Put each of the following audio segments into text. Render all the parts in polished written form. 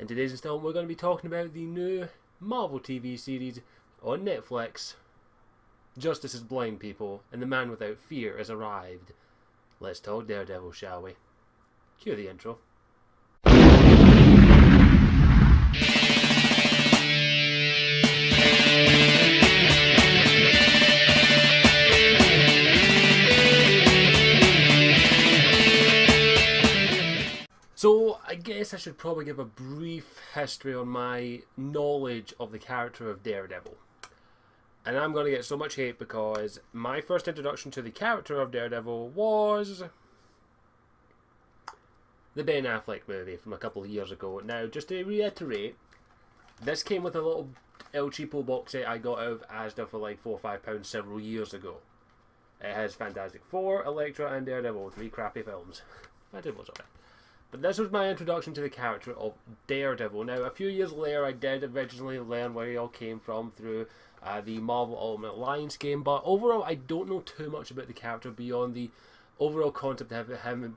In today's installment, we're going to be talking about the new Marvel TV series on Netflix. Justice is blind, people, and the man without fear has arrived. Let's talk Daredevil, shall we? Cue the intro. So, I guess I should probably give a brief history on my knowledge of the character of Daredevil. And I'm going to get so much hate because my first introduction to the character of Daredevil was the Ben Affleck movie from a couple of years ago. Now, just to reiterate, this came with a little El Cheapo box set I got out of Asda for like £4 or £5 several years ago. It has Fantastic Four, Elektra and Daredevil, 3 crappy films. Daredevil's alright. But this was my introduction to the character of Daredevil. Now, a few years later, I did originally learn where he all came from through the Marvel Ultimate Alliance game, but overall, I don't know too much about the character beyond the overall concept of him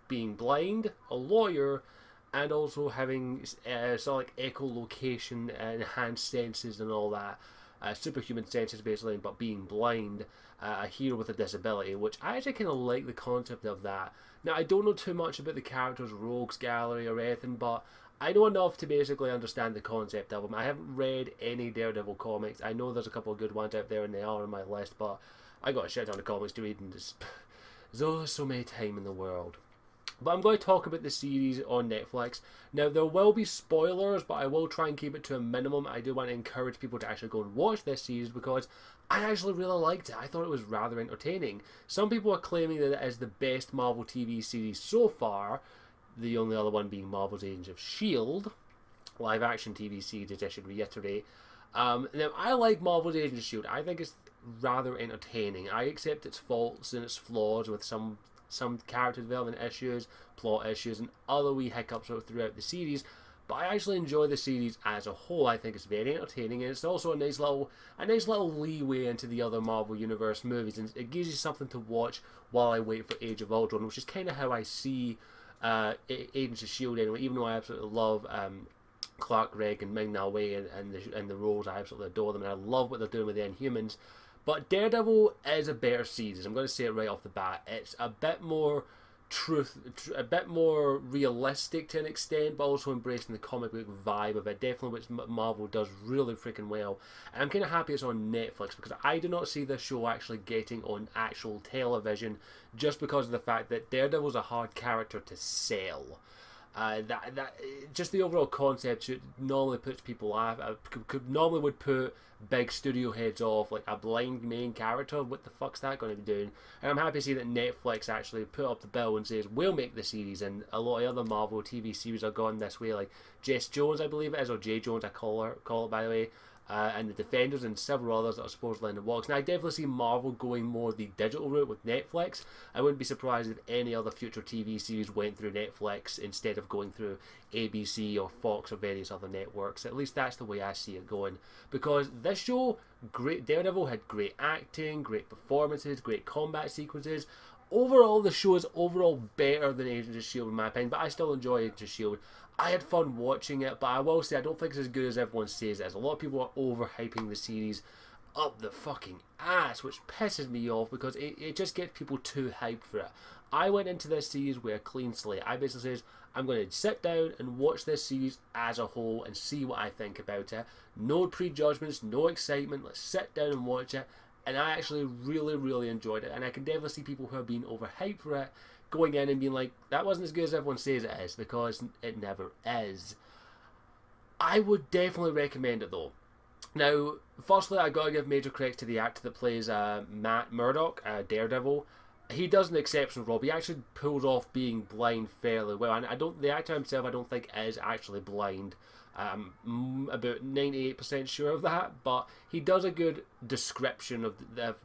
being blind, a lawyer, and also having sort of like echolocation and enhanced senses and all that. Superhuman senses, basically, but being blind, a hero with a disability, which I actually kind of like the concept of that. Now, I don't know too much about the character's rogues gallery or anything, but I know enough to basically understand the concept of them. I haven't read any Daredevil comics. I know there's a couple of good ones out there, and they are on my list, but I got a shit ton of comics to read, and there's only so many time in the world. But I'm going to talk about the series on Netflix. Now, there will be spoilers, but I will try and keep it to a minimum. I do want to encourage people to actually go and watch this series because I actually really liked it. I thought it was rather entertaining. Some people are claiming that it is the best Marvel TV series so far, the only other one being Marvel's Agents of S.H.I.E.L.D. live-action TV series, I should reiterate. Now, I like Marvel's Agents of S.H.I.E.L.D. I think it's rather entertaining. I accept its faults and its flaws with some character development issues, plot issues, and other wee hiccups throughout the series, but I actually enjoy the series as a whole. I think it's very entertaining, and it's also a nice little leeway into the other Marvel Universe movies, and it gives you something to watch while I wait for Age of Ultron, which is kind of how I see Agents of S.H.I.E.L.D. anyway, even though I absolutely love Clark Gregg and Ming-Na Wen and the roles. I absolutely adore them, and I love what they're doing with the Inhumans. But Daredevil is a better series. I'm going to say it right off the bat. It's a bit more a bit more realistic to an extent, but also embracing the comic book vibe of it. Definitely what Marvel does really freaking well. And I'm kind of happy it's on Netflix because I do not see this show actually getting on actual television just because of the fact that Daredevil's a hard character to sell. Just the overall concept normally puts people off. Normally would put big studio heads off, like a blind main character. What the fuck's that going to be doing? And I'm happy to see that Netflix actually put up the bill and says we'll make the series. And a lot of other Marvel TV series are going this way, like Jess Jones, I believe it is, or J Jones, I call it by the way. And the Defenders and several others that are supposedly in the works. And I definitely see Marvel going more the digital route with Netflix. I wouldn't be surprised if any other future TV series went through Netflix instead of going through ABC or Fox or various other networks. At least that's the way I see it going. Because this show, Daredevil had great acting, great performances, great combat sequences. Overall, the show is overall better than Agents of S.H.I.E.L.D. in my opinion, but I still enjoy Agents of S.H.I.E.L.D. I had fun watching it, but I will say I don't think it's as good as everyone says it is. A lot of people are overhyping the series up the fucking ass, which pisses me off because it just gets people too hyped for it. I went into this series with a clean slate. I basically says I'm going to sit down and watch this series as a whole and see what I think about it. No prejudgments, no excitement. Let's sit down and watch it. And I actually really, really enjoyed it. And I can definitely see people who are being overhyped for it going in and being like, that wasn't as good as everyone says it is, because it never is. I would definitely recommend it though. Now, firstly, I gotta give major credit to the actor that plays Matt Murdock, Daredevil. He does an exceptional job. He actually pulls off being blind fairly well, and the actor himself I don't think is actually blind. I'm about 98% sure of that, but he does a good description of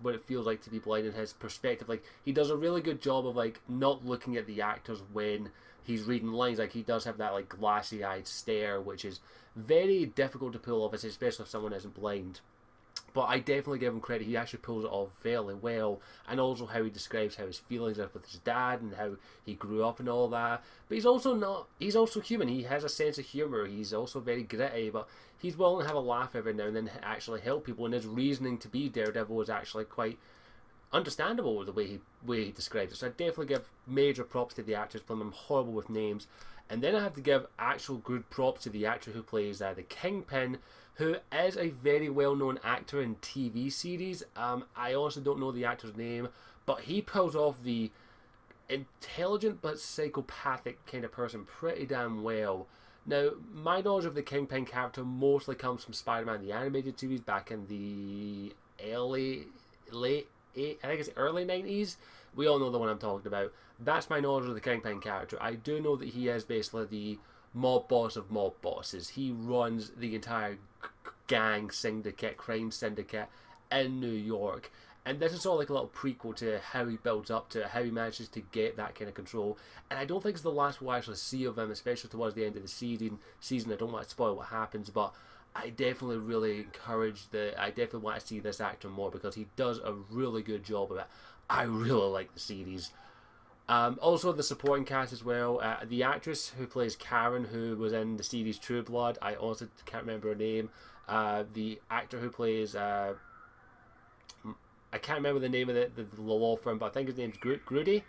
what it feels like to be blind in his perspective. Like, he does a really good job of like not looking at the actors when he's reading lines. Like, he does have that like glassy-eyed stare, which is very difficult to pull off, especially if someone isn't blind. But I definitely give him credit. He actually pulls it off fairly well, and also how he describes how his feelings are with his dad and how he grew up and all that. But he's also not. He's also human. He has a sense of humor. He's also very gritty, but he's willing to have a laugh every now and then, to actually help people. And his reasoning to be Daredevil is actually quite understandable with the way he describes it. So I definitely give major props to the actors playing. I'm horrible with names. And then I have to give actual good props to the actor who plays the Kingpin, who is a very well-known actor in TV series. I also don't know the actor's name, but he pulls off the intelligent but psychopathic kind of person pretty damn well. Now, my knowledge of the Kingpin character mostly comes from Spider-Man the Animated Series back in the early 90s. We all know the one I'm talking about. That's my knowledge of the Kingpin character. I do know that he is basically the mob boss of mob bosses. He runs the entire gang syndicate, crime syndicate in New York. And this is all like a little prequel to how he builds up to it, how he manages to get that kind of control. And I don't think it's the last we'll actually see of him, especially towards the end of the season. I don't want to spoil what happens, but I definitely really I definitely want to see this actor more because he does a really good job of it. I really like the series. Also, the supporting cast as well. The actress who plays Karen, who was in the series True Blood, I also can't remember her name. The actor who plays, I can't remember the name of the law firm, but I think his name's Grudy.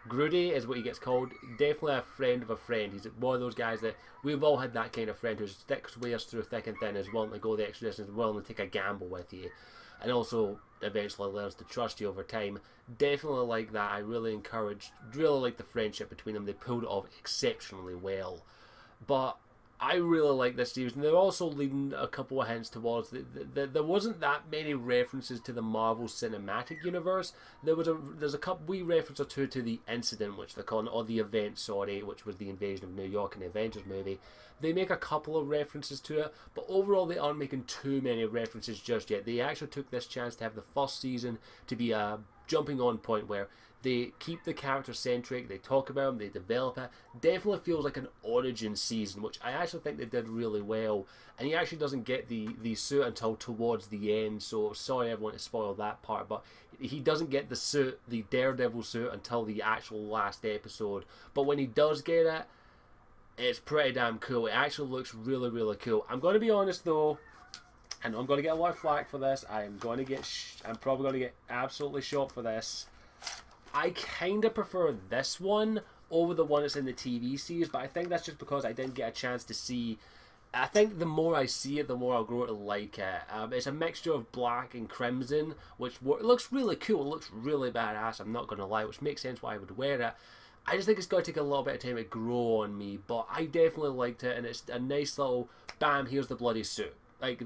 Grudy is what he gets called. Definitely a friend of a friend. He's one of those guys that we've all had that kind of friend who sticks with us through thick and thin, is willing to go the extra distance, is willing to take a gamble with you, and also eventually learns to trust you over time. Definitely like that. I really like the friendship between them. They pulled it off exceptionally well. But I really like this series, and they're also leading a couple of hints towards there wasn't that many references to the Marvel Cinematic Universe. There's a couple wee reference or two to the incident, which they're calling, or the event, sorry, which was the invasion of New York in the Avengers movie. They make a couple of references to it, but overall they aren't making too many references just yet. They actually took this chance to have the first season to be a jumping on point where they keep the character centric, they talk about them, they develop it. Definitely feels like an origin season, which I actually think they did really well. And he actually doesn't get the suit until towards the end, so sorry everyone to spoil that part, but he doesn't get the suit, the Daredevil suit, until the actual last episode. But when he does get it, it's pretty damn cool. It actually looks really, really cool. I'm going to be honest though, and I'm going to get a lot of flack for this. I'm probably going to get absolutely shot for this. I kind of prefer this one over the one that's in the TV series, but I think that's just because I didn't get a chance to see. I think the more I see it, the more I'll grow to like it. It's a mixture of black and crimson, which looks really cool. It looks really badass, I'm not going to lie, which makes sense why I would wear it. I just think it's going to take a little bit of time to grow on me, but I definitely liked it, and it's a nice little, bam, here's the bloody suit. Like,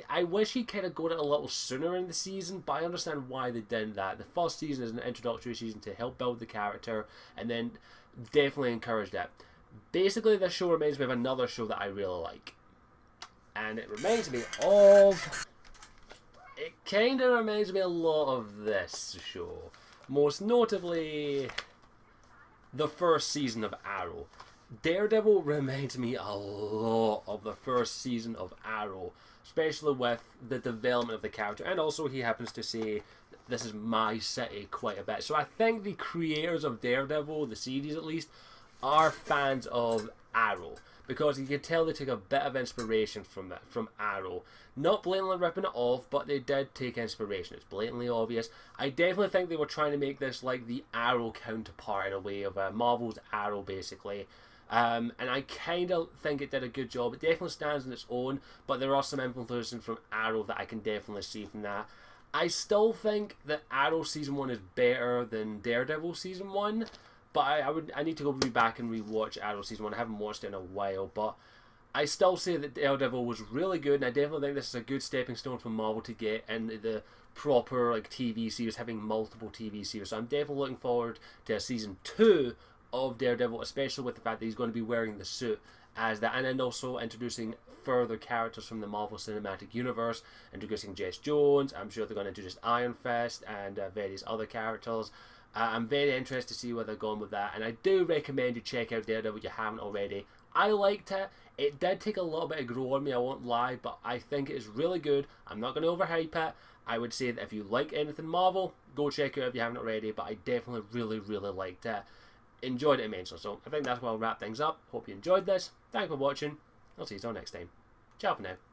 I wish he kind of got it a little sooner in the season, but I understand why they did that. The first season is an introductory season to help build the character, and then definitely encouraged it. Basically, this show reminds me of another show that I really like. And it reminds me of... It kind of reminds me a lot of this show. Most notably, the first season of Arrow. Daredevil reminds me a lot of the first season of Arrow, especially with the development of the character, and also he happens to say this is my city quite a bit. So I think the creators of Daredevil, the series at least, are fans of Arrow, because you can tell they took a bit of inspiration from Arrow. Not blatantly ripping it off, but they did take inspiration. It's blatantly obvious. I definitely think they were trying to make this like the Arrow counterpart in a way of Marvel's Arrow, basically. And I kind of think it did a good job. It definitely stands on its own, but there are some influences from Arrow that I can definitely see from that. I still think that Arrow Season 1 is better than Daredevil Season 1, but I need to go back and rewatch Arrow Season 1. I haven't watched it in a while, but I still say that Daredevil was really good, and I definitely think this is a good stepping stone for Marvel to get into the proper like TV series, having multiple TV series. So I'm definitely looking forward to a Season 2 of Daredevil, especially with the fact that he's going to be wearing the suit as that, and then also introducing further characters from the Marvel Cinematic Universe, introducing Jess Jones. I'm sure they're going to introduce Iron Fist and various other characters. I'm very interested to see where they're going with that, and I do recommend you check out Daredevil if you haven't already I liked it. It did take a little bit of grow on me, I won't lie, but I think it is really good. I'm not going to overhype it. I would say that if you like anything Marvel, go check it out if you haven't already, but I definitely really, really liked it. Enjoyed it immensely. So I think that's where I'll wrap things up. Hope you enjoyed this. Thanks for watching. I'll see you all next time. Ciao for now.